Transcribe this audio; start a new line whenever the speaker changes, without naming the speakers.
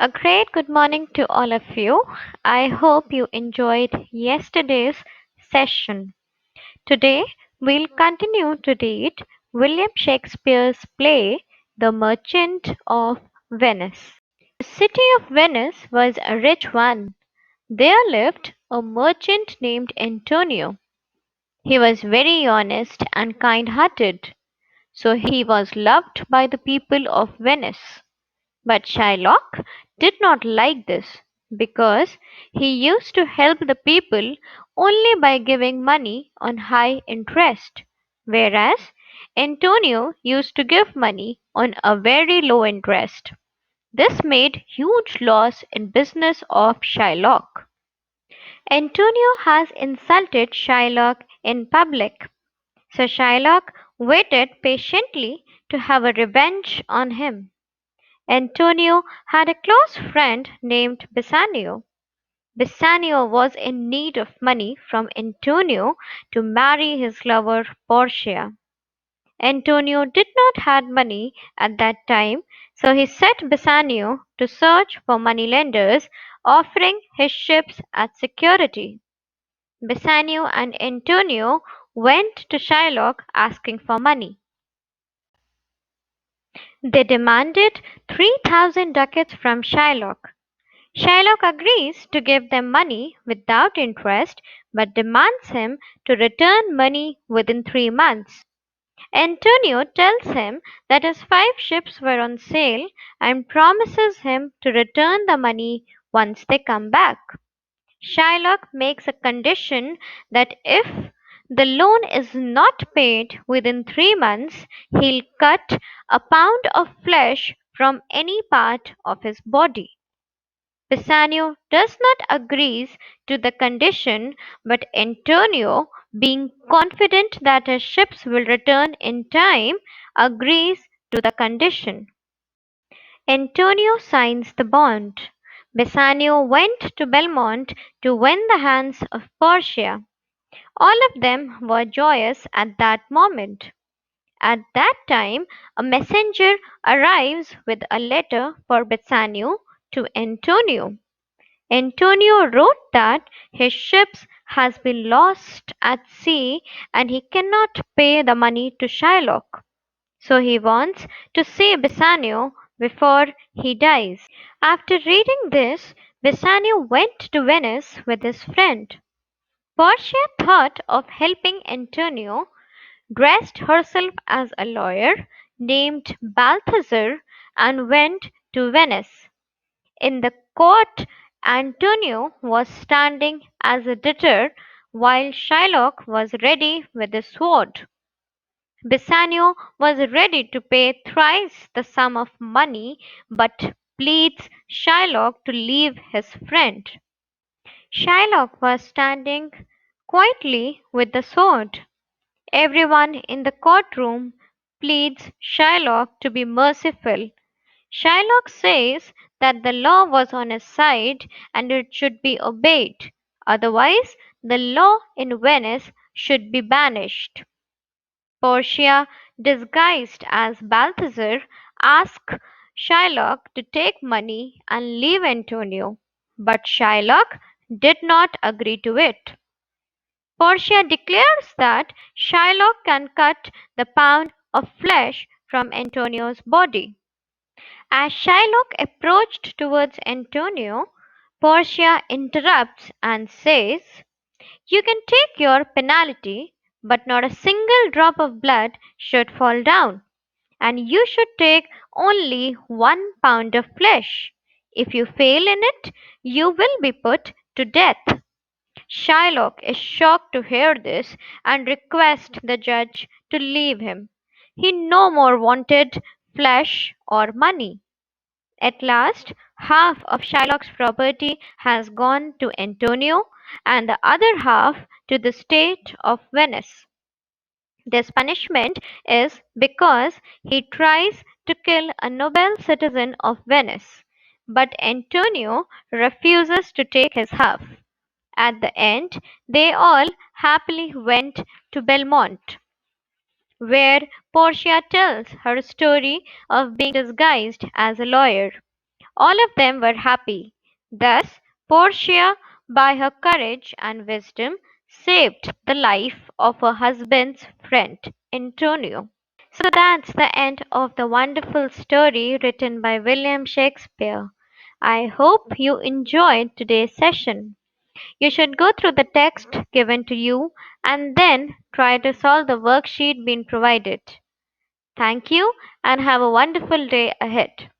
A great good morning to all of you. I hope you enjoyed yesterday's session. Today we'll continue to read William Shakespeare's play The Merchant of Venice. The city of Venice was a rich one. There lived a merchant named Antonio. He was very honest and kind hearted, so he was loved by the people of Venice. But Shylock did not like this because he used to help the people only by giving money on high interest, whereas Antonio used to give money on a very low interest. This made huge loss in business of Shylock. Antonio has insulted Shylock in public, so Shylock waited patiently to have a revenge on him. Antonio had a close friend named Bassanio. Bassanio was in need of money from Antonio to marry his lover Portia. Antonio did not have money at that time, so he set Bassanio to search for moneylenders offering his ships as security. Bassanio and Antonio went to Shylock asking for money. They demanded 3,000 ducats from Shylock. Shylock agrees to give them money without interest but demands him to return money within 3 months. Antonio tells him that his 5 ships were on sale and promises him to return the money once they come back. Shylock makes a condition that if the loan is not paid within 3 months, he'll cut a pound of flesh from any part of his body. Bassanio does not agree to the condition, but Antonio, being confident that his ships will return in time, agrees to the condition. Antonio signs the bond. Bassanio went to Belmont to win the hands of Portia. All of them were joyous at that moment. At that time, a messenger arrives with a letter for Bassanio to Antonio. Antonio wrote that his ships has been lost at sea and he cannot pay the money to Shylock. So he wants to see Bassanio before he dies. After reading this, Bassanio went to Venice with his friend. Portia thought of helping Antonio, dressed herself as a lawyer named Balthazar, and went to Venice. In the court, Antonio was standing as a debtor while Shylock was ready with his sword. Bassanio was ready to pay thrice the sum of money but pleads Shylock to leave his friend. Shylock was standing quietly with the sword. Everyone in the courtroom pleads Shylock to be merciful. Shylock says that the law was on his side and it should be obeyed, otherwise, the law in Venice should be banished. Portia, disguised as Balthazar, asks Shylock to take money and leave Antonio, but Shylock did not agree to it. Portia declares that Shylock can cut the pound of flesh from Antonio's body. As Shylock approached towards Antonio, Portia interrupts and says, "You can take your penalty, but not a single drop of blood should fall down, and you should take only 1 pound of flesh. If you fail in it, you will be put to death." Shylock is shocked to hear this and requests the judge to leave him. He no more wanted flesh or money. At last, half of Shylock's property has gone to Antonio and the other half to the state of Venice. This punishment is because he tries to kill a noble citizen of Venice, but Antonio refuses to take his half. At the end, they all happily went to Belmont, where Portia tells her story of being disguised as a lawyer. All of them were happy. Thus, Portia, by her courage and wisdom, saved the life of her husband's friend, Antonio. So that's the end of the wonderful story written by William Shakespeare. I hope you enjoyed today's session. You should go through the text given to you and then try to solve the worksheet being provided. Thank you and have a wonderful day ahead.